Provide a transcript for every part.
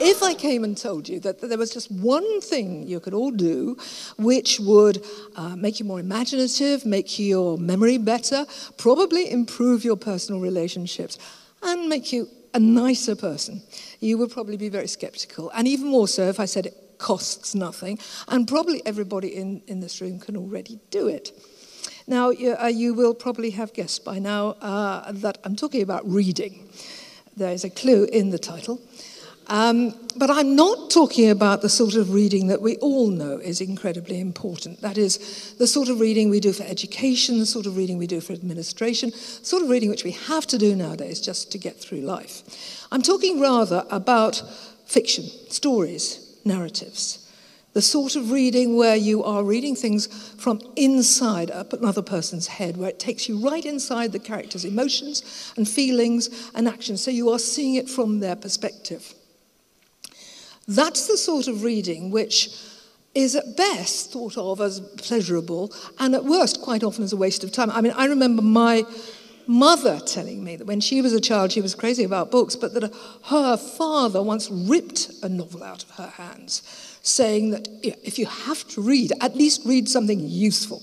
if I came and told you that there was just one thing you could all do which would make you more imaginative, make your memory better, probably improve your personal relationships, and make you a nicer person, you would probably be very skeptical. And even more so if I said it costs nothing, and probably everybody in this room can already do it. Now, you will probably have guessed by now that I'm talking about reading. There is a clue in the title. But I'm not talking about the sort of reading that we all know is incredibly important. That is, the sort of reading we do for education, the sort of reading we do for administration, the sort of reading which we have to do nowadays just to get through life. I'm talking rather about fiction, stories, narratives. The sort of reading where you are reading things from inside another person's head, where it takes you right inside the character's emotions and feelings and actions, so you are seeing it from their perspective. That's the sort of reading which is at best thought of as pleasurable and at worst quite often as a waste of time. I mean, I remember my mother telling me that when she was a child she was crazy about books, but that her father once ripped a novel out of her hands, saying that if you have to read, at least read something useful.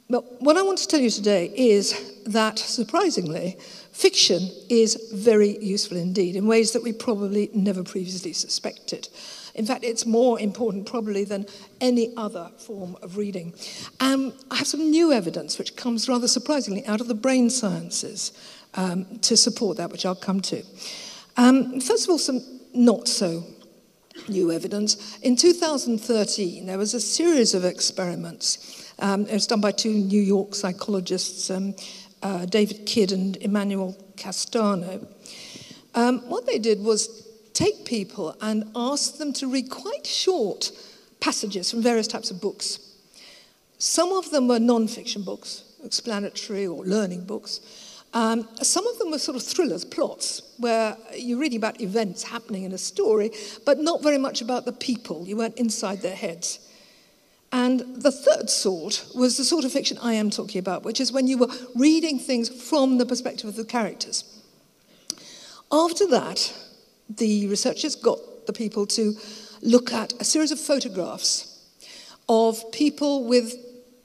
But what I want to tell you today is that, surprisingly, fiction is very useful indeed in ways that we probably never previously suspected. In fact, it's more important probably than any other form of reading. I have some new evidence which comes rather surprisingly out of the brain sciences to support that, which I'll come to. First of all, some not so new evidence. In 2013, there was a series of experiments. It was done by two New York psychologists, David Kidd and Emmanuel Castano. What they did was take people and ask them to read quite short passages from various types of books. Some of them were non-fiction books, explanatory or learning books. Some of them were sort of thrillers, plots, where you're reading about events happening in a story, but not very much about the people. You weren't inside their heads. And the third sort was the sort of fiction I am talking about, which is when you were reading things from the perspective of the characters. After that, the researchers got the people to look at a series of photographs of people with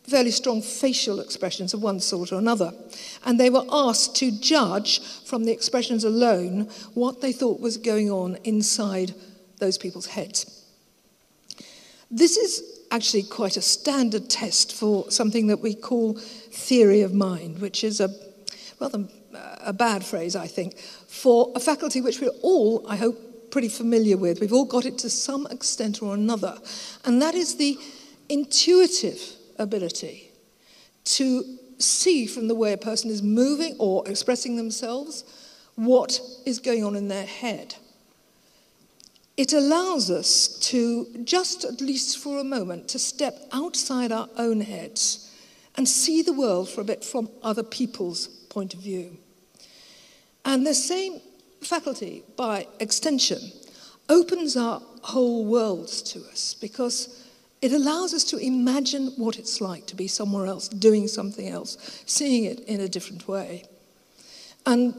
fairly strong facial expressions of one sort or another. And they were asked to judge from the expressions alone what they thought was going on inside those people's heads. This is actually quite a standard test for something that we call theory of mind, which is a bad phrase, I think, for a faculty which we're all, I hope, pretty familiar with. We've all got it to some extent or another. And that is the intuitive ability to see from the way a person is moving or expressing themselves what is going on in their head. It allows us to, just at least for a moment, to step outside our own heads and see the world for a bit from other people's point of view. And the same faculty, by extension, opens our whole worlds to us because it allows us to imagine what it's like to be somewhere else, doing something else, seeing it in a different way. And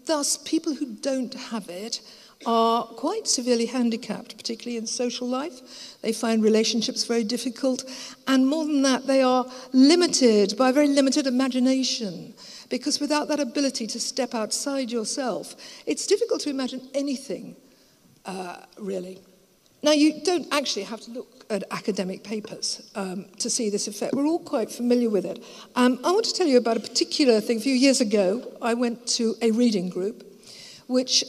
thus, people who don't have it are quite severely handicapped, particularly in social life. They find relationships very difficult. And more than that, they are limited by a very limited imagination. Because without that ability to step outside yourself, it's difficult to imagine anything, really. Now, you don't actually have to look at academic papers to see this effect. We're all quite familiar with it. I want to tell you about a particular thing. A few years ago, I went to a reading group, which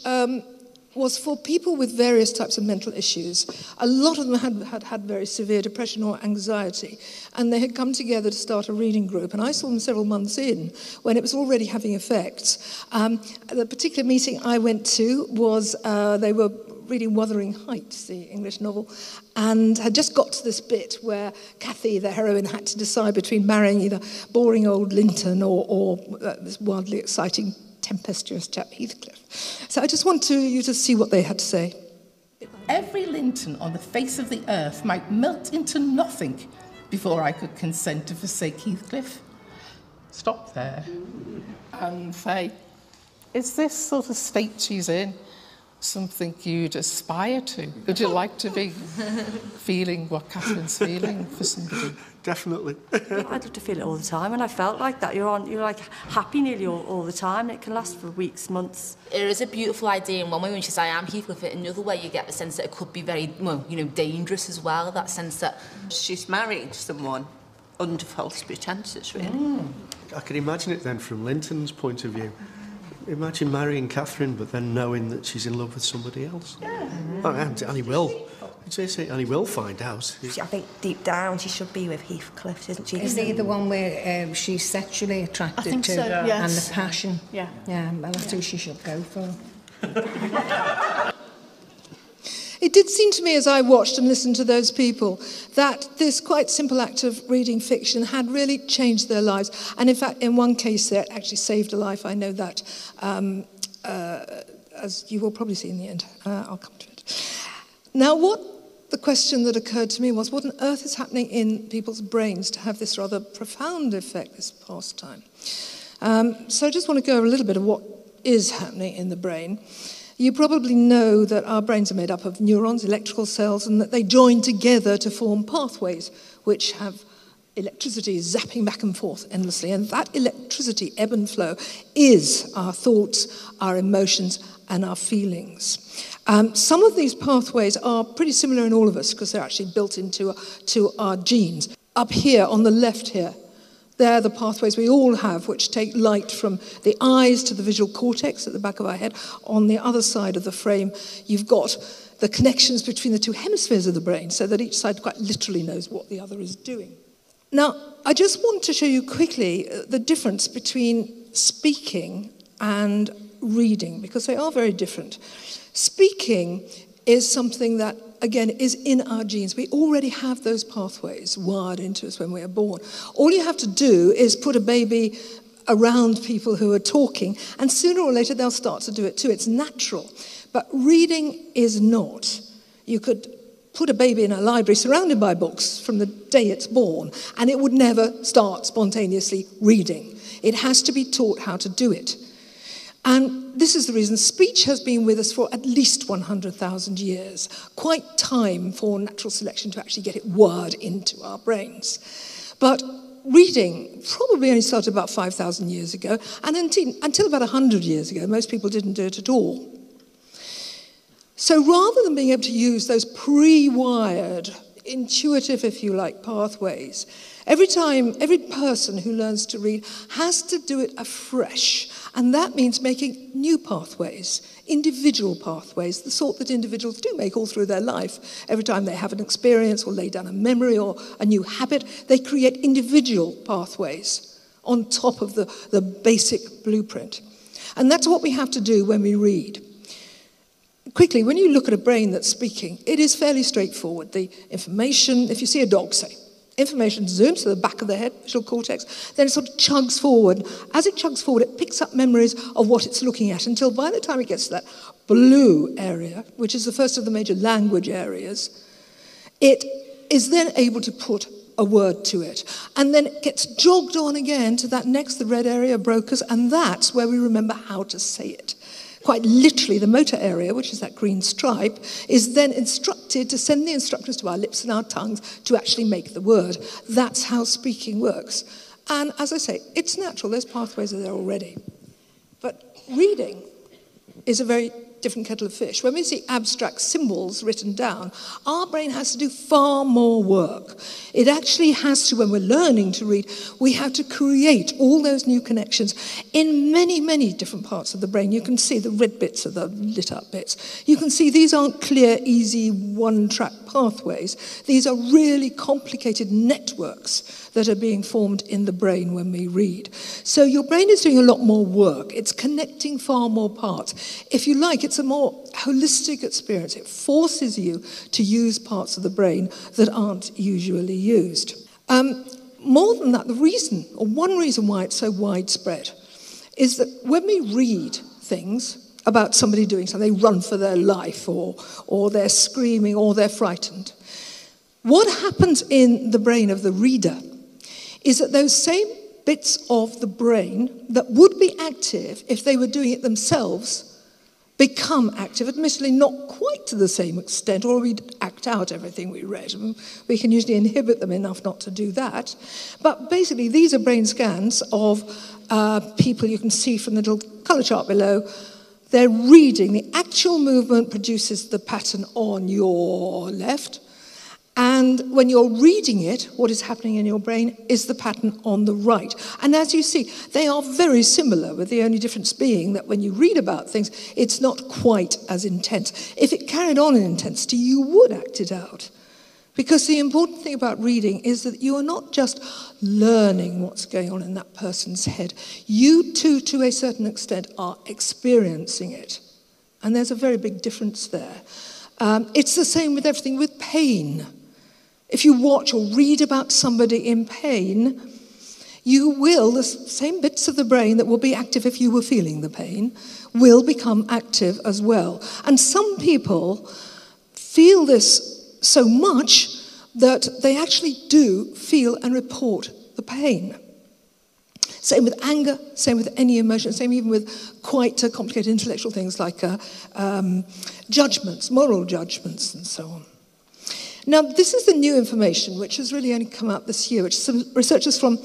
was for people with various types of mental issues. A lot of them had very severe depression or anxiety, and they had come together to start a reading group, and I saw them several months in when it was already having effects. The particular meeting I went to was, they were reading Wuthering Heights, the English novel, and had just got to this bit where Cathy, the heroine, had to decide between marrying either boring old Linton or this wildly exciting tempestuous chap Heathcliff. So I just want you to see what they had to say. Every Linton on the face of the earth might melt into nothing before I could consent to forsake Heathcliff. Stop there. And Faye, is this sort of state she's in something you'd aspire to? Would you like to be feeling what Catherine's feeling for somebody? Definitely. I'd love to feel it all the time, and I felt like that. You're like happy nearly all the time. It can last for weeks, months. It is a beautiful idea in one way when she says I am Heathcliff. In another way, you get the sense that it could be very, well, you know, dangerous as well. That sense that she's married someone under false pretences, really. I can imagine it then from Linton's point of view. Imagine marrying Catherine, but then knowing that she's in love with somebody else. Yeah. Oh, and he will. And he will find out. I think deep down she should be with Heathcliff, isn't she? Is he the one where she's sexually attracted to? So, yes. And the passion? Yeah. Yeah, well, that's who she should go for. It did seem to me as I watched and listened to those people that this quite simple act of reading fiction had really changed their lives. And in fact, in one case, it actually saved a life. I know that, as you will probably see in the end. I'll come to it. Now, the question that occurred to me was, what on earth is happening in people's brains to have this rather profound effect, this pastime? So I just want to go over a little bit of what is happening in the brain. You probably know that our brains are made up of neurons, electrical cells, and that they join together to form pathways which have electricity zapping back and forth endlessly. And that electricity, ebb and flow, is our thoughts, our emotions, and our feelings. Some of these pathways are pretty similar in all of us because they're actually built into our genes. Up here, on the left here, they're the pathways we all have, which take light from the eyes to the visual cortex at the back of our head. On the other side of the frame, you've got the connections between the two hemispheres of the brain, so that each side quite literally knows what the other is doing. Now, I just want to show you quickly the difference between speaking and reading, because they are very different. Speaking is something that, again, is in our genes. We already have those pathways wired into us when we are born. All you have to do is put a baby around people who are talking, and sooner or later they'll start to do it too. It's natural. But reading is not. You could put a baby in a library surrounded by books from the day it's born, and it would never start spontaneously reading. It has to be taught how to do it. And this is the reason speech has been with us for at least 100,000 years. Quite time for natural selection to actually get it wired into our brains. But reading probably only started about 5,000 years ago, and until about 100 years ago, most people didn't do it at all. So rather than being able to use those pre-wired, intuitive, if you like, pathways, every person who learns to read has to do it afresh. And that means making new pathways, individual pathways, the sort that individuals do make all through their life. Every time they have an experience or lay down a memory or a new habit, they create individual pathways on top of the basic blueprint. And that's what we have to do when we read. Quickly, when you look at a brain that's speaking, it is fairly straightforward. The information, if you see a dog, say, information zooms to the back of the head, visual cortex, then it sort of chugs forward. As it chugs forward, it picks up memories of what it's looking at until by the time it gets to that blue area, which is the first of the major language areas, it is then able to put a word to it. And then it gets jogged on again to that next, the red area, brokers, and that's where we remember how to say it. Quite literally, the motor area, which is that green stripe, is then instructed to send the instructions to our lips and our tongues to actually make the word. That's how speaking works. And as I say, it's natural. Those pathways are there already. But reading is a very different kettle of fish. When we see abstract symbols written down, our brain has to do far more work. It actually has to, when we're learning to read, we have to create all those new connections in many, many different parts of the brain. You can see the red bits are the lit up bits. You can see these aren't clear, easy, one-track pathways. These are really complicated networks that are being formed in the brain when we read. So your brain is doing a lot more work. It's connecting far more parts. If you like, it's a more holistic experience. It forces you to use parts of the brain that aren't usually used. More than that, the reason, or one reason why it's so widespread, is that when we read things about somebody doing something, they run for their life, or they're screaming, or they're frightened, what happens in the brain of the reader is that those same bits of the brain that would be active if they were doing it themselves become active, admittedly not quite to the same extent, or we'd act out everything we read. We can usually inhibit them enough not to do that. But basically, these are brain scans of people you can see from the little colour chart below. They're reading. The actual movement produces the pattern on your left. And when you're reading it, what is happening in your brain is the pattern on the right. And as you see, they are very similar, with the only difference being that when you read about things, it's not quite as intense. If it carried on in intensity, you would act it out. Because the important thing about reading is that you are not just learning what's going on in that person's head. You too, to a certain extent, are experiencing it. And there's a very big difference there. It's the same with everything, with pain. If you watch or read about somebody in pain, the same bits of the brain that will be active if you were feeling the pain, will become active as well. And some people feel this so much that they actually do feel and report the pain. Same with anger, same with any emotion, same even with quite complicated intellectual things like judgments, moral judgments, and so on. Now, this is the new information, which has really only come out this year, which some researchers from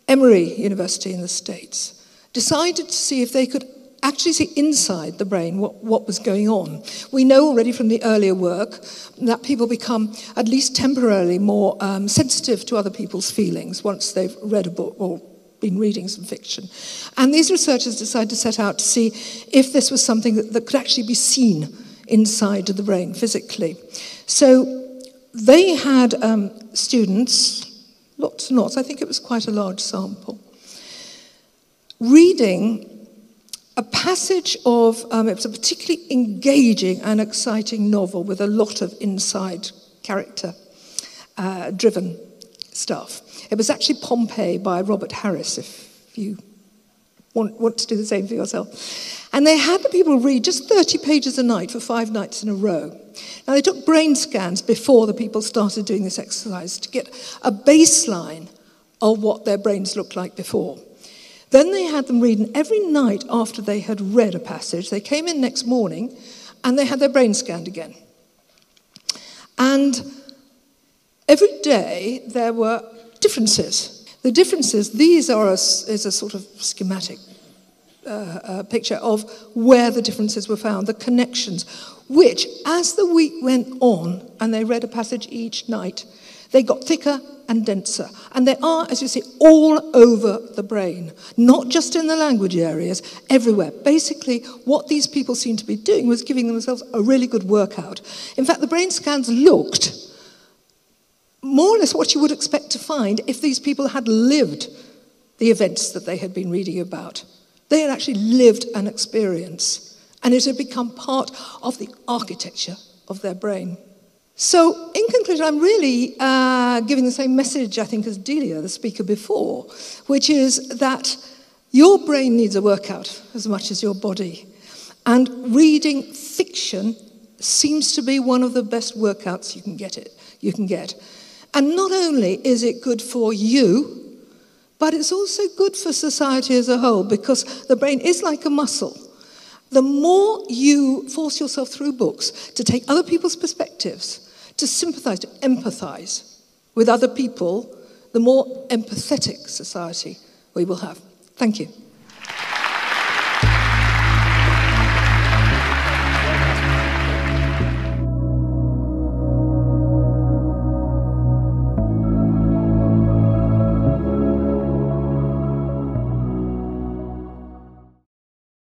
Emory University in the States decided to see if they could actually see inside the brain what was going on. We know already from the earlier work that people become at least temporarily more sensitive to other people's feelings once they've read a book or been reading some fiction. And these researchers decided to set out to see if this was something that could actually be seen inside the brain physically. So they had students, lots and lots, I think it was quite a large sample, reading a passage of, it was a particularly engaging and exciting novel with a lot of inside character-driven stuff. It was actually Pompeii by Robert Harris, if you want to do the same for yourself. And they had the people read just 30 pages a night for 5 nights in a row. Now, they took brain scans before the people started doing this exercise to get a baseline of what their brains looked like before. Then they had them read, and every night after they had read a passage, they came in next morning and they had their brain scanned again. And every day there were differences. The differences, these are is a sort of schematic picture of where the differences were found, the connections, which, as the week went on and they read a passage each night, they got thicker and denser. And they are, as you see, all over the brain, not just in the language areas, everywhere. Basically, what these people seemed to be doing was giving themselves a really good workout. In fact, the brain scans looked more or less what you would expect to find if these people had lived the events that they had been reading about. They had actually lived an experience, and it had become part of the architecture of their brain. So, in conclusion, I'm really giving the same message, I think, as Delia, the speaker before, which is that your brain needs a workout as much as your body. And reading fiction seems to be one of the best workouts you can get. And not only is it good for you, but it's also good for society as a whole, because the brain is like a muscle. The more you force yourself through books to take other people's perspectives, to sympathize, to empathize with other people, the more empathetic society we will have. Thank you.